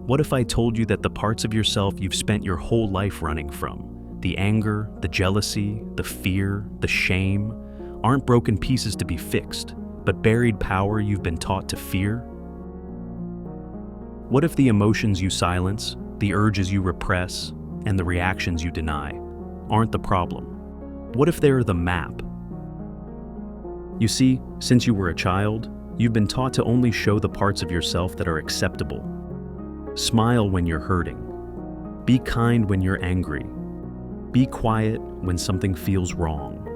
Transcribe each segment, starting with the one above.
What if I told you that the parts of yourself you've spent your whole life running from, the anger, the jealousy, the fear, the shame, aren't broken pieces to be fixed, but buried power you've been taught to fear? What if the emotions you silence, the urges you repress, and the reactions you deny aren't the problem? What if they're the map? You see, since you were a child, you've been taught to only show the parts of yourself that are acceptable. Smile when you're hurting. Be kind when you're angry. Be quiet when something feels wrong.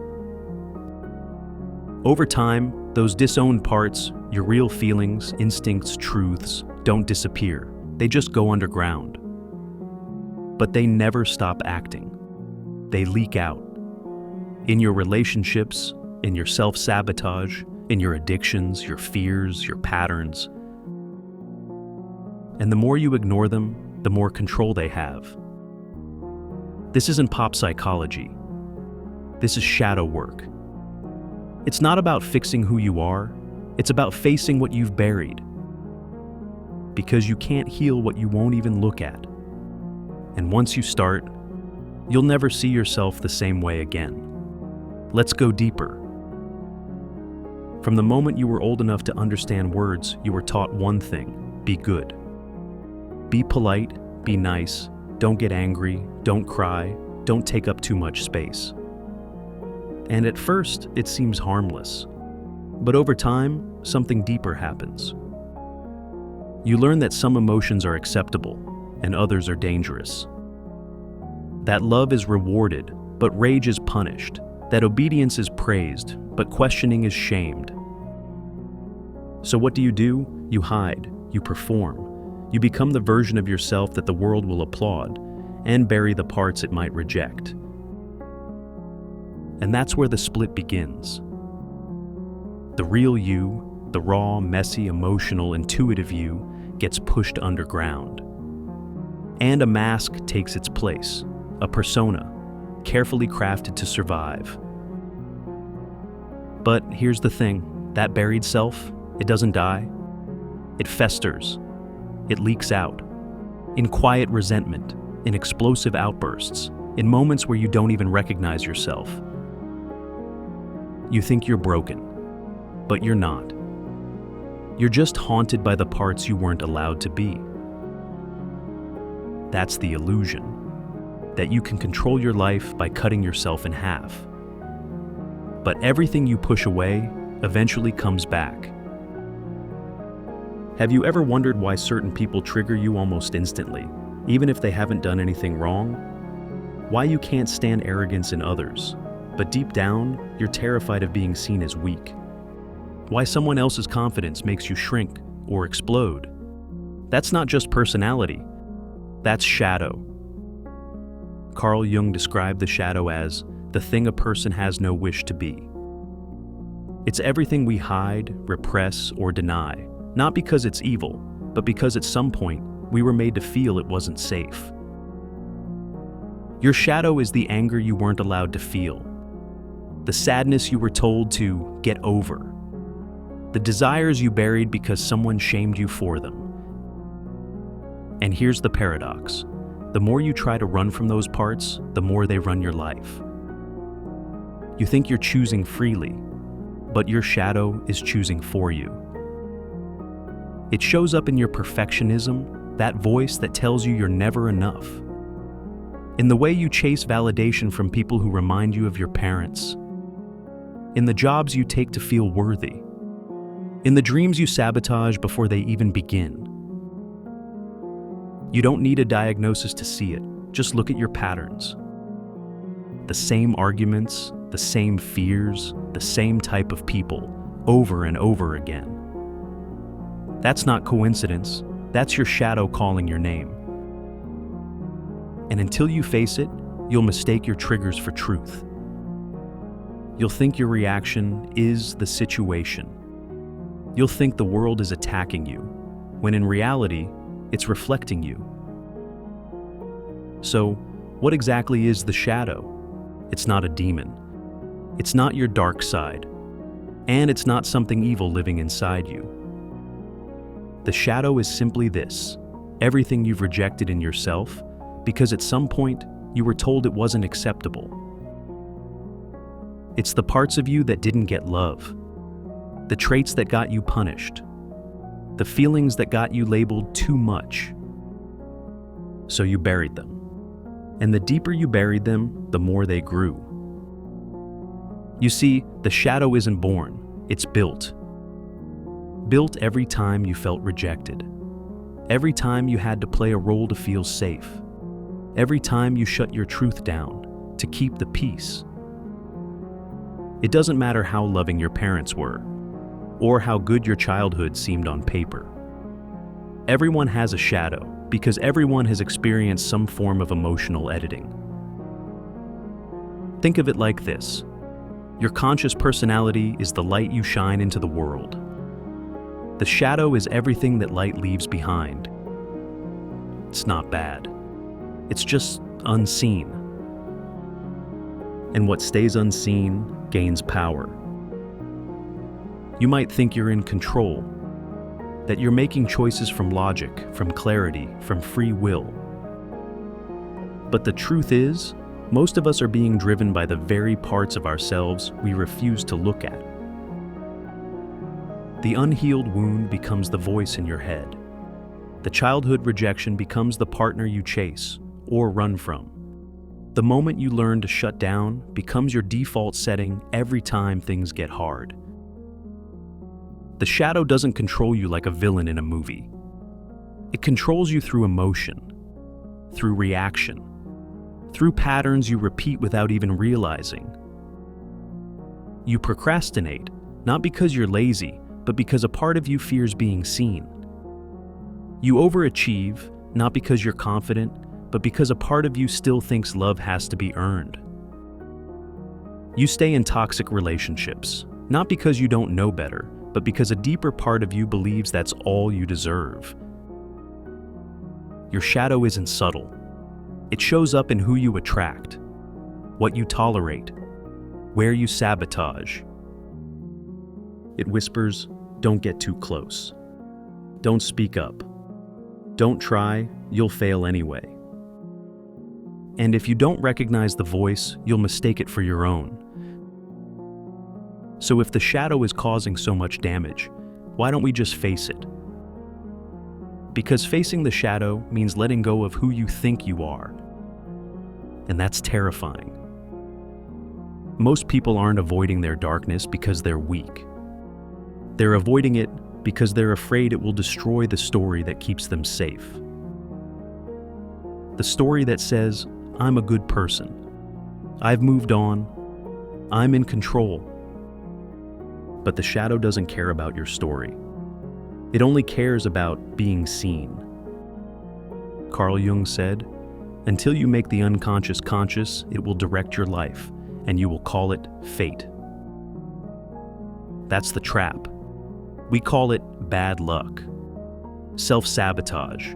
Over time, those disowned parts, your real feelings, instincts, truths, don't disappear. They just go underground. But they never stop acting. They leak out. In your relationships, in your self-sabotage, in your addictions, your fears, your patterns. And the more you ignore them, the more control they have. This isn't pop psychology. This is shadow work. It's not about fixing who you are, it's about facing what you've buried. Because you can't heal what you won't even look at. And once you start, you'll never see yourself the same way again. Let's go deeper. From the moment you were old enough to understand words, you were taught one thing: be good. Be polite, be nice, don't get angry, don't cry, don't take up too much space. And at first, it seems harmless. But over time, something deeper happens. You learn that some emotions are acceptable and others are dangerous. That love is rewarded, but rage is punished. That obedience is praised, but questioning is shamed. So what do? You hide, you perform. You become the version of yourself that the world will applaud, and bury the parts it might reject. And that's where the split begins. The real you, the raw, messy, emotional, intuitive you, gets pushed underground. And a mask takes its place, a persona, carefully crafted to survive. But here's the thing, that buried self, it doesn't die. It festers. It leaks out. In quiet resentment, in explosive outbursts, in moments where you don't even recognize yourself. You think you're broken, but you're not. You're just haunted by the parts you weren't allowed to be. That's the illusion, that you can control your life by cutting yourself in half. But everything you push away eventually comes back. Have you ever wondered why certain people trigger you almost instantly, even if they haven't done anything wrong? Why you can't stand arrogance in others, but deep down, you're terrified of being seen as weak? Why someone else's confidence makes you shrink or explode? That's not just personality, that's shadow. Carl Jung described the shadow as the thing a person has no wish to be. It's everything we hide, repress, or deny, not because it's evil, but because at some point we were made to feel it wasn't safe. Your shadow is the anger you weren't allowed to feel, the sadness you were told to get over, the desires you buried because someone shamed you for them. And here's the paradox. The more you try to run from those parts, the more they run your life. You think you're choosing freely, but your shadow is choosing for you. It shows up in your perfectionism, that voice that tells you you're never enough. In the way you chase validation from people who remind you of your parents. In the jobs you take to feel worthy. In the dreams you sabotage before they even begin. You don't need a diagnosis to see it, just look at your patterns. The same arguments, the same fears, the same type of people, over and over again. That's not coincidence, that's your shadow calling your name. And until you face it, you'll mistake your triggers for truth. You'll think your reaction is the situation. You'll think the world is attacking you, when in reality, it's reflecting you. So, what exactly is the shadow? It's not a demon. It's not your dark side. And it's not something evil living inside you. The shadow is simply this, everything you've rejected in yourself, because at some point you were told it wasn't acceptable. It's the parts of you that didn't get love, the traits that got you punished, the feelings that got you labeled too much. So you buried them. And the deeper you buried them, the more they grew. You see, the shadow isn't born, it's built. Built every time you felt rejected. Every time you had to play a role to feel safe. Every time you shut your truth down to keep the peace. It doesn't matter how loving your parents were, or how good your childhood seemed on paper. Everyone has a shadow, because everyone has experienced some form of emotional editing. Think of it like this. Your conscious personality is the light you shine into the world. The shadow is everything that light leaves behind. It's not bad. It's just unseen. And what stays unseen gains power. You might think you're in control, that you're making choices from logic, from clarity, from free will. But the truth is, most of us are being driven by the very parts of ourselves we refuse to look at. The unhealed wound becomes the voice in your head. The childhood rejection becomes the partner you chase or run from. The moment you learn to shut down becomes your default setting every time things get hard. The shadow doesn't control you like a villain in a movie. It controls you through emotion, through reaction, through patterns you repeat without even realizing. You procrastinate, not because you're lazy, but because a part of you fears being seen. You overachieve, not because you're confident, but because a part of you still thinks love has to be earned. You stay in toxic relationships, not because you don't know better, but because a deeper part of you believes that's all you deserve. Your shadow isn't subtle. It shows up in who you attract, what you tolerate, where you sabotage. It whispers, "Don't get too close. Don't speak up. Don't try, you'll fail anyway." And if you don't recognize the voice, you'll mistake it for your own. So if the shadow is causing so much damage, why don't we just face it? Because facing the shadow means letting go of who you think you are. And that's terrifying. Most people aren't avoiding their darkness because they're weak. They're avoiding it because they're afraid it will destroy the story that keeps them safe. The story that says, "I'm a good person. I've moved on. I'm in control." But the shadow doesn't care about your story. It only cares about being seen. Carl Jung said, "Until you make the unconscious conscious, it will direct your life, and you will call it fate." That's the trap. We call it bad luck, self-sabotage.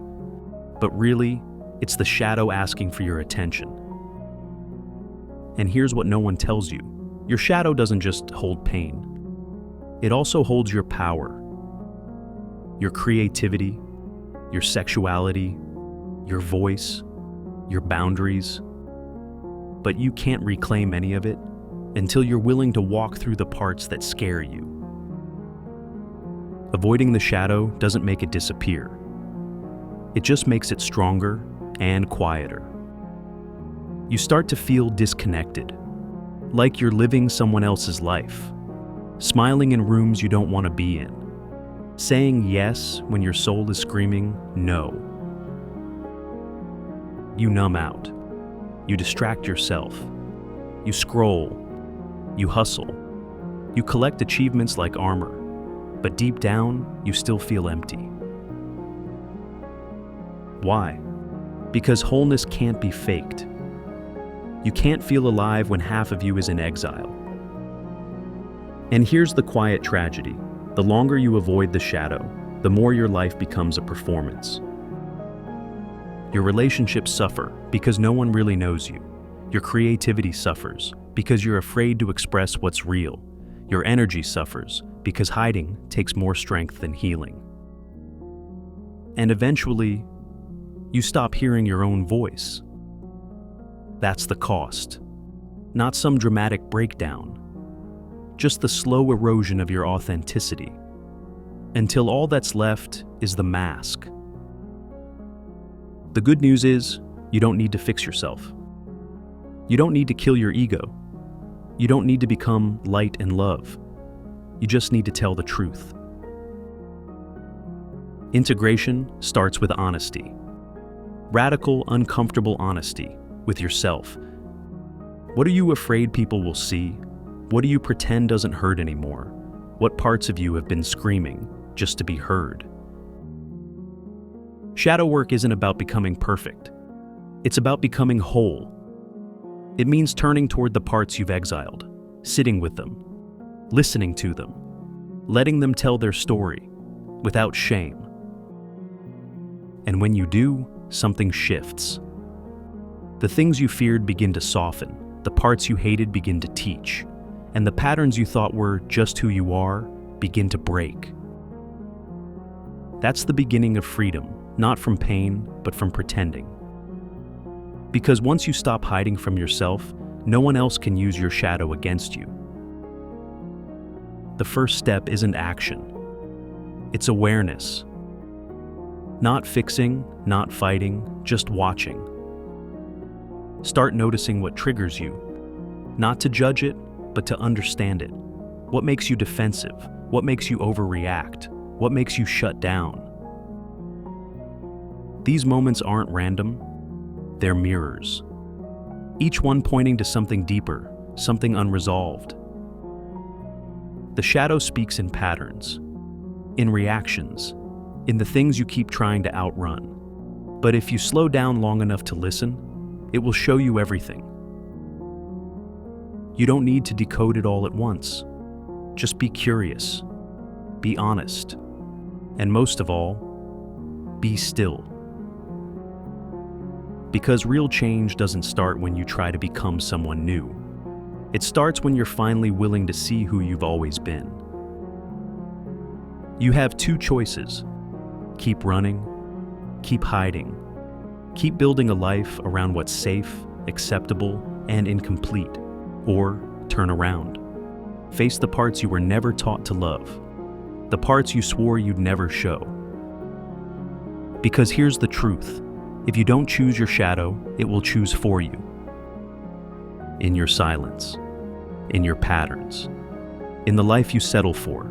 But really, it's the shadow asking for your attention. And here's what no one tells you. Your shadow doesn't just hold pain. It also holds your power, your creativity, your sexuality, your voice, your boundaries. But you can't reclaim any of it until you're willing to walk through the parts that scare you. Avoiding the shadow doesn't make it disappear. It just makes it stronger and quieter. You start to feel disconnected, like you're living someone else's life, smiling in rooms you don't want to be in, saying yes when your soul is screaming no. You numb out. You distract yourself. You scroll. You hustle. You collect achievements like armor, but deep down, you still feel empty. Why? Because wholeness can't be faked. You can't feel alive when half of you is in exile. And here's the quiet tragedy. The longer you avoid the shadow, the more your life becomes a performance. Your relationships suffer because no one really knows you. Your creativity suffers because you're afraid to express what's real. Your energy suffers because hiding takes more strength than healing. And eventually, You stop hearing your own voice. That's the cost. Not some dramatic breakdown, just the slow erosion of your authenticity, until all that's left is the mask. The good news is, you don't need to fix yourself. You don't need to kill your ego. You don't need to become light and love. You just need to tell the truth. Integration starts with honesty. Radical, uncomfortable honesty with yourself. What are you afraid people will see? What do you pretend doesn't hurt anymore? What parts of you have been screaming just to be heard? Shadow work isn't about becoming perfect. It's about becoming whole. It means turning toward the parts you've exiled, sitting with them, listening to them, letting them tell their story without shame. And when you do, something shifts. The things you feared begin to soften, the parts you hated begin to teach, and the patterns you thought were just who you are begin to break. That's the beginning of freedom, not from pain, but from pretending. Because once you stop hiding from yourself, no one else can use your shadow against you. The first step isn't action. It's awareness. Not fixing, not fighting, just watching. Start noticing what triggers you. Not to judge it, but to understand it. What makes you defensive? What makes you overreact? What makes you shut down? These moments aren't random. They're mirrors. Each one pointing to something deeper, something unresolved. The shadow speaks in patterns, in reactions, in the things you keep trying to outrun. But if you slow down long enough to listen, it will show you everything. You don't need to decode it all at once. Just be curious, be honest, and most of all, be still. Because real change doesn't start when you try to become someone new. It starts when you're finally willing to see who you've always been. You have two choices. Keep running, keep hiding. Keep building a life around what's safe, acceptable, and incomplete. Or turn around. Face the parts you were never taught to love. The parts you swore you'd never show. Because here's the truth. If you don't choose your shadow, it will choose for you. In your silence, in your patterns, in the life you settle for.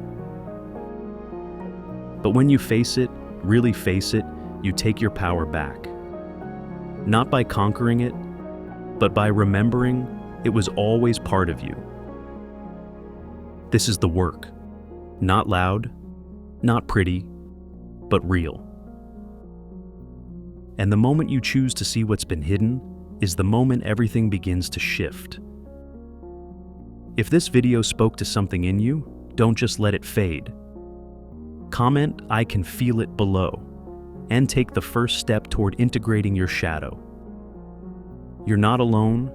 But when you face it, really face it, you take your power back. Not by conquering it, but by remembering it was always part of you. This is the work. Not loud, not pretty, but real. And the moment you choose to see what's been hidden is the moment everything begins to shift. If this video spoke to something in you, don't just let it fade. Comment, "I can feel it" below, and take the first step toward integrating your shadow. You're not alone,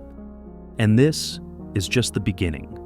and this is just the beginning.